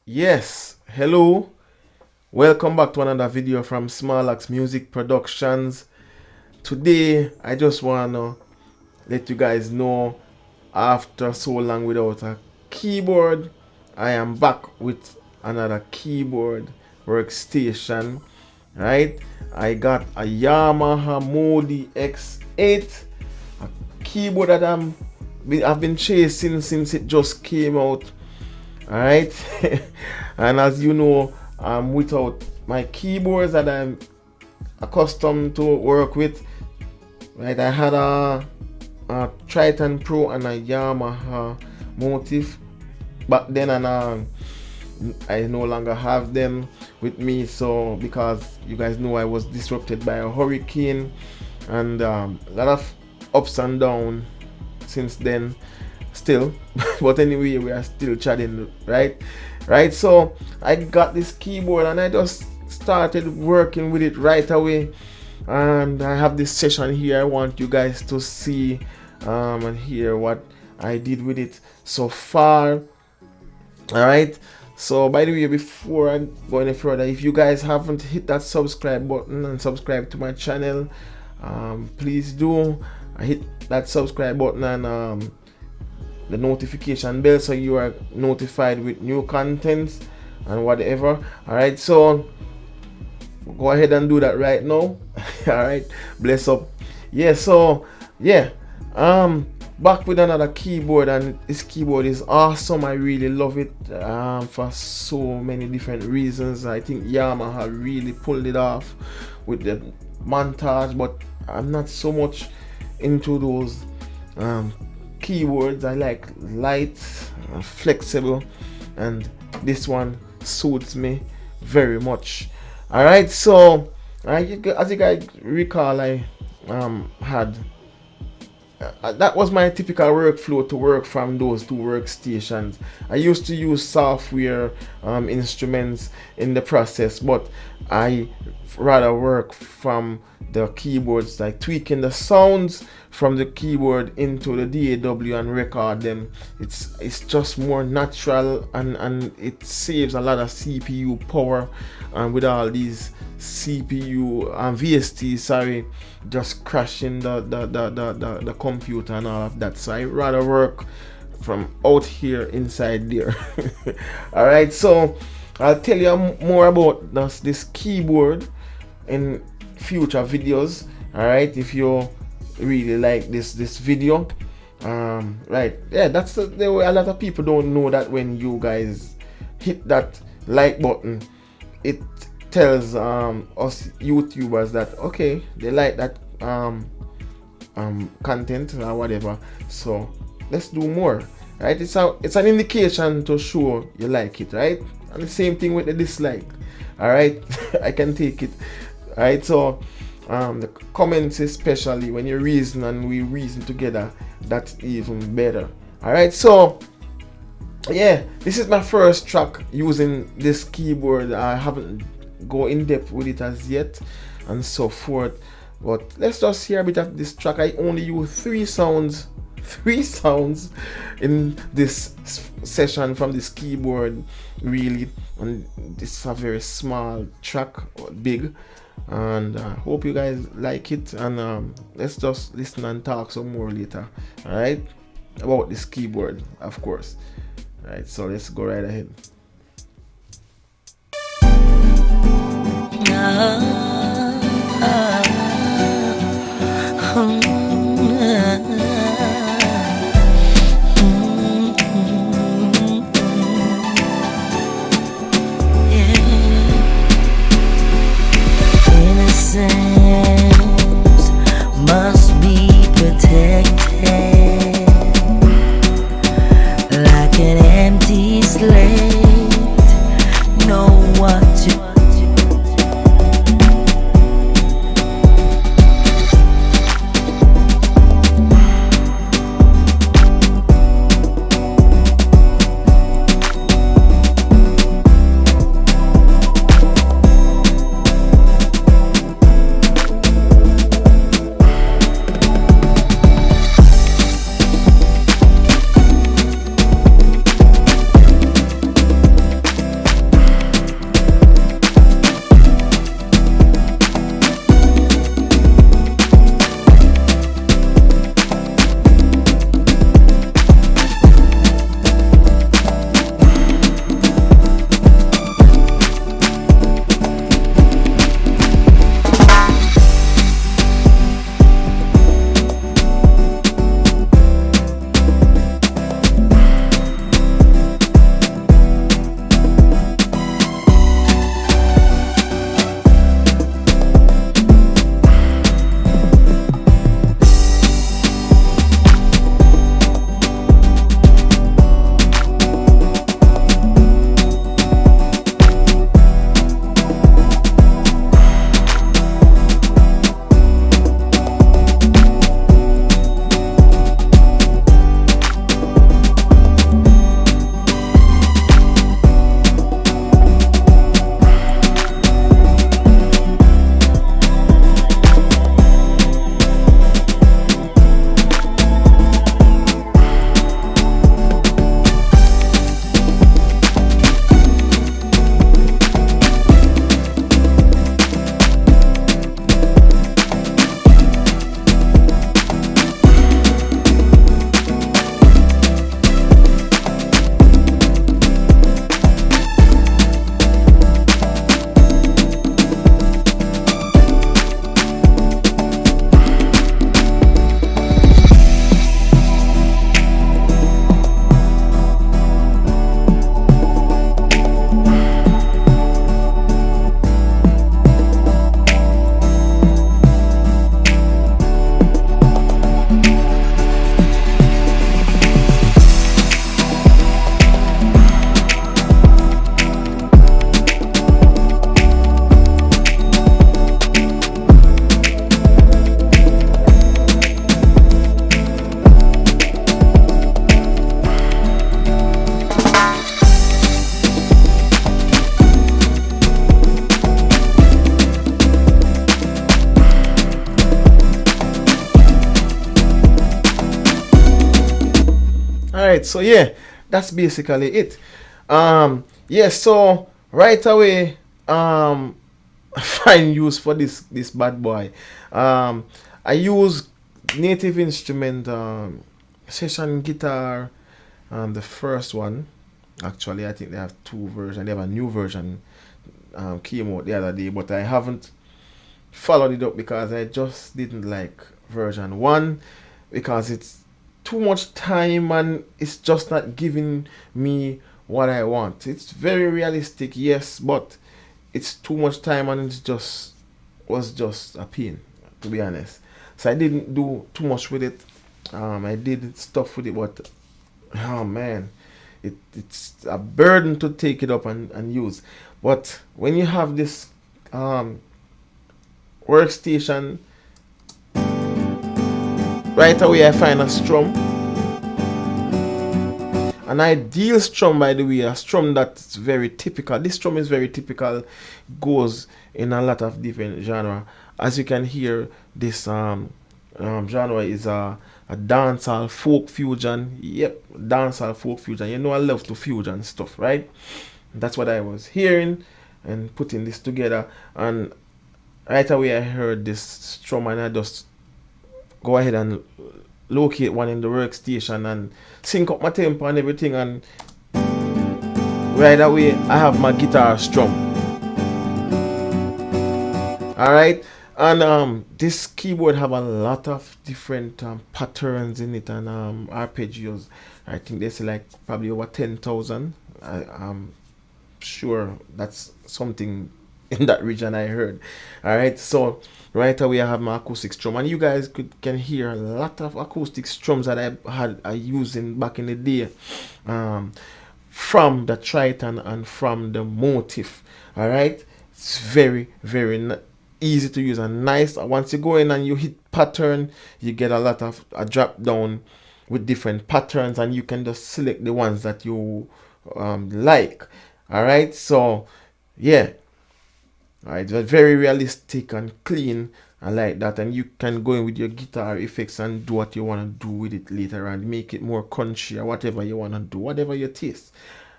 Yes, hello, welcome back to another video from Smarlax Music Productions. Today I just wanna let you guys know, after so long without a keyboard, I am back with another keyboard workstation. Right, I got a Yamaha MODX8, a keyboard that I've been chasing since it just came out. Alright, and as you know, I'm without my keyboards that I'm accustomed to work with. Right, I had a Triton Pro and a Yamaha Motif back then, and I no longer have them with me. So because you guys know I was disrupted by a hurricane, and a lot of ups and downs since then still. But anyway, we are still chatting, right? So I got this keyboard and I just started working with it right away, and I have this session here I want you guys to see and hear what I did with it so far. Alright, so by the way, before I go any further, if you guys haven't hit that subscribe button and subscribe to my channel, please do hit that subscribe button and the notification bell so you are notified with new contents and whatever. Alright, so go ahead and do that right now. Alright, bless up. Yeah, so yeah, back with another keyboard, and this keyboard is awesome. I really love it for so many different reasons. I think Yamaha really pulled it off with the montage, but I'm not so much into those keyboards. I like light and flexible, and this one suits me very much. Alright, so as you guys recall, I had that was my typical workflow to work from those two workstations. I used to use software instruments in the process, but I rather work from the keyboards, like tweaking the sounds from the keyboard into the DAW and record them. It's just more natural, and it saves a lot of CPU power, and with all these CPU and VST, sorry, just crashing the computer and all of that. So I rather work from out here inside there. Alright, so I'll tell you more about this keyboard in future videos. Alright, if you really like this video, right, yeah, that's the way. A lot of people don't know that when you guys hit that like button, it tells us YouTubers that okay, they like that content or whatever, so let's do more. Right, it's an indication to show you like it, right? And the same thing with the dislike. All right, I can take it. All right, so the comments, especially when you reason and we reason together, that's even better. All right, so yeah, this is my first track using this keyboard. I haven't go in depth with it as yet and so forth, but let's just hear a bit of this track. I only use three sounds in this session from this keyboard, really, and this is a very small track, big, and hope you guys like it, and let's just listen and talk some more later, all right, about this keyboard, of course. All right, so let's go right ahead. Innocence must be protected, like an empty slate. Know what to right, so yeah, that's basically it. Yeah, so right away, find use for this bad boy. Um, I use native instrument, session guitar, the first one. Actually, I think they have two versions. They have a new version came out the other day, but I haven't followed it up because I just didn't like version one because it's too much time and it's just not giving me what I want. It's very realistic, yes, but it's too much time and it just was just a pain, to be honest. So I didn't do too much with it. I did stuff with it, but oh man, it's a burden to take it up and use. But when you have this workstation, right away I find a strum. An ideal strum, by the way, a strum that's very typical. This strum is very typical, goes in a lot of different genre. As you can hear, this genre is a dancehall folk fusion. Yep, dancehall folk fusion. You know I love to fusion stuff, right? That's what I was hearing and putting this together. And right away I heard this strum and I just go ahead and locate one in the workstation and sync up my tempo and everything, and right away I have my guitar strum. Alright, and this keyboard have a lot of different patterns in it and arpeggios. I think there's like probably over 10,000. I'm sure that's something in that region I heard. Alright, so right away I have my acoustic strum, and you guys can hear a lot of acoustic strums that I using back in the day, from the Triton and from the Motif. Alright, it's very easy to use and nice. Once you go in and you hit pattern, you get a lot of a drop down with different patterns, and you can just select the ones that you like. Alright, so yeah. Alright, but very realistic and clean. I like that, and you can go in with your guitar effects and do what you want to do with it later and make it more crunchy or whatever you want to do, whatever your taste.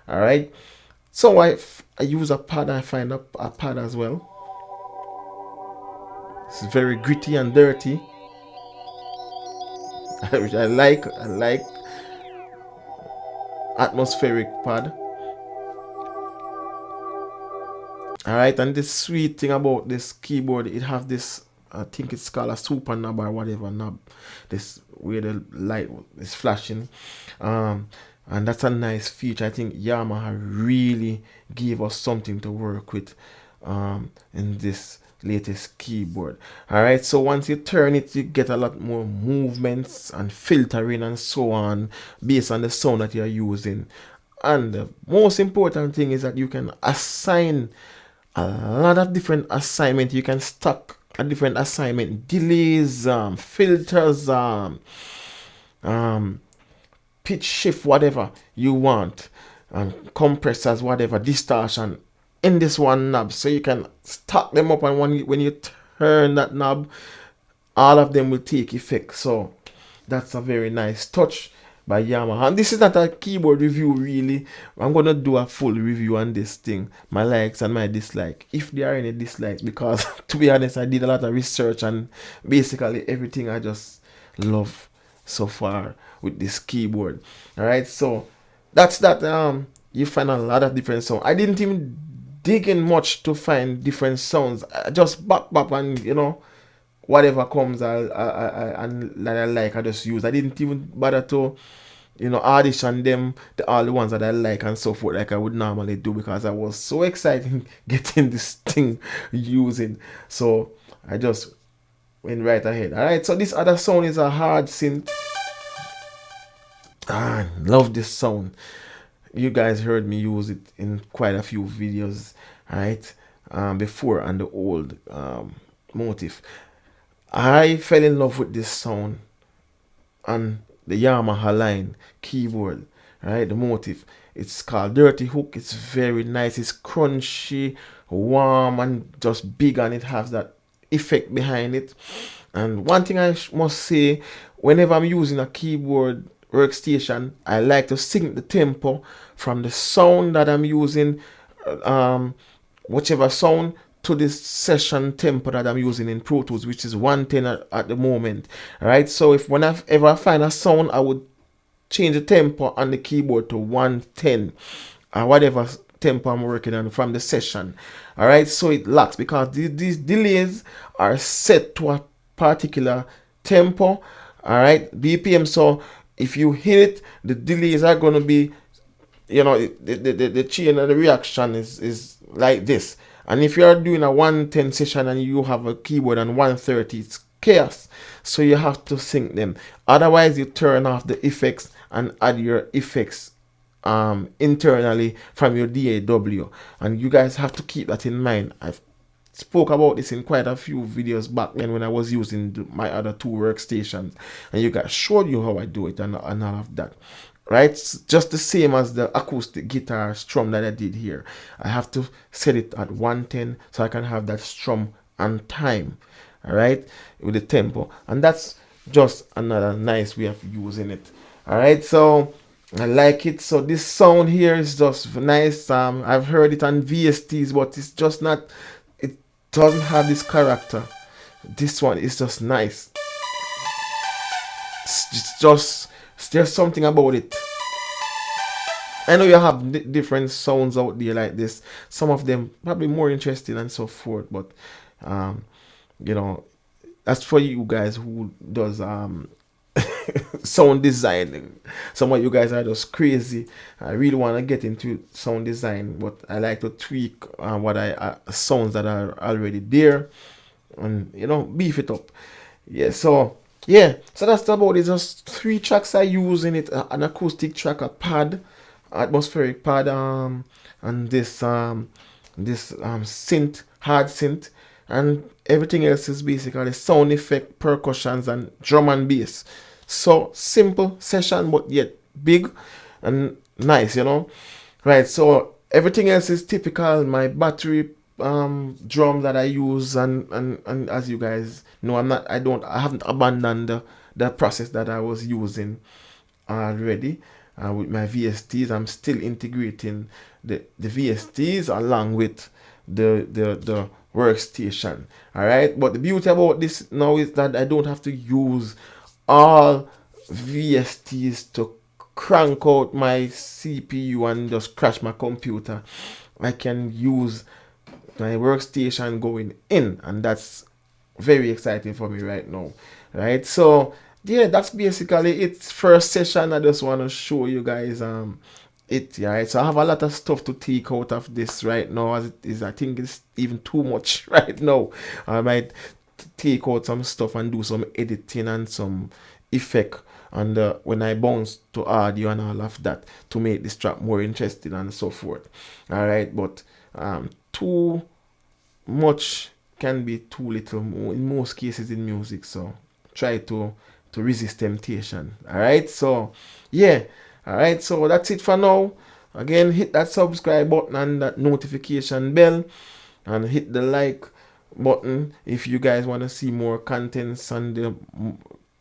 Alright, so I use a pad. I find a pad as well. It's very gritty and dirty, which I like atmospheric pad. Alright, and the sweet thing about this keyboard, it have this, I think it's called a super knob or whatever knob, this where the light is flashing, and that's a nice feature. I think Yamaha really gave us something to work with in this latest keyboard. Alright, so once you turn it, you get a lot more movements and filtering and so on based on the sound that you're using. And the most important thing is that you can assign a lot of different assignment. You can stack a different assignment, delays, filters, pitch shift, whatever you want, compressors, whatever, distortion in this one knob. So you can stack them up, and when you turn that knob, all of them will take effect. So that's a very nice touch by Yamaha. And this is not a keyboard review really. I'm gonna do a full review on this thing, my likes and my dislike, if there are any dislikes, because to be honest, I did a lot of research and basically everything I just love so far with this keyboard. Alright, so that's that. You find a lot of different sounds. I didn't even dig in much to find different sounds. I just bop and whatever comes and that I like, I just use. I didn't even bother to audition them, all the ones that I like and so forth, like I would normally do, because I was so excited getting this thing using. So I just went right ahead. Alright, so this other sound is a hard synth. Love this sound. You guys heard me use it in quite a few videos, right? Before, on the old Motif. I fell in love with this sound on the Yamaha line keyboard, right? The Motif. It's called Dirty Hook. It's very nice. It's crunchy, warm, and just big, and it has that effect behind it. And one thing I must say, whenever I'm using a keyboard workstation, I like to sync the tempo from the sound that I'm using, whichever sound, to this session tempo that I'm using in Pro Tools, which is 110 at the moment. Alright, so if whenever I find a sound, I would change the tempo on the keyboard to 110 or whatever tempo I'm working on from the session. Alright, so it locks because these delays are set to a particular tempo, alright, BPM. So if you hit it, the delays are going to be, you know, the chain of the reaction is like this. And if you are doing a 110 session and you have a keyboard on 130, it's chaos. So you have to sync them. Otherwise, you turn off the effects and add your effects internally from your DAW. And you guys have to keep that in mind. I've spoke about this in quite a few videos back then when I was using my other two workstations, and you guys showed you how I do it and all of that. Right, it's just the same as the acoustic guitar strum that I did here. I have to set it at 110 so I can have that strum on time, all right, with the tempo. And that's just another nice way of using it. All right, so I like it. So this sound here is just nice. I've heard it on VSTs, but it's just not, it doesn't have this character. This one is just nice. It's just, there's something about it. I know you have different sounds out there like this. Some of them probably more interesting and so forth, but you know, that's for you guys who does sound design. Some of you guys are just crazy. I really want to get into sound design, but I like to tweak what sounds that are already there, and you know, beef it up. Yeah, so yeah, so that's about it. Just 3 tracks I use in it: an acoustic track, a pad, atmospheric pad, and this synth, hard synth, and everything else is basically sound effect, percussions, and drum and bass. So simple session, but yet big and nice, you know. Right, so everything else is typical. My battery drum that I use, and as you guys know, I haven't abandoned the process that I was using already with my VSTs. I'm still integrating the VSTs along with the workstation. All right, but the beauty about this now is that I don't have to use all VSTs to crank out my CPU and just crash my computer. I can use my workstation going in, and that's very exciting for me right now. Right, so yeah, that's basically it. First session, I just want to show you guys it. Yeah, right? So I have a lot of stuff to take out of this right now, as it is. I think it's even too much right now. I might take out some stuff and do some editing and some effect, and when I bounce to audio and all of that, to make this track more interesting and so forth. All right, but too much can be too little in most cases in music, so try to resist temptation. All right, so yeah, all right, so that's it for now. Again, hit that subscribe button and that notification bell, and hit the like button if you guys want to see more contents on the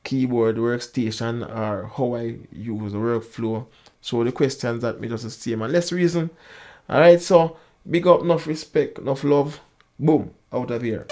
keyboard workstation, or how I use the workflow. So the questions that me just the same and less reason. All right, so big up, enough respect, enough love. Boom, out of here.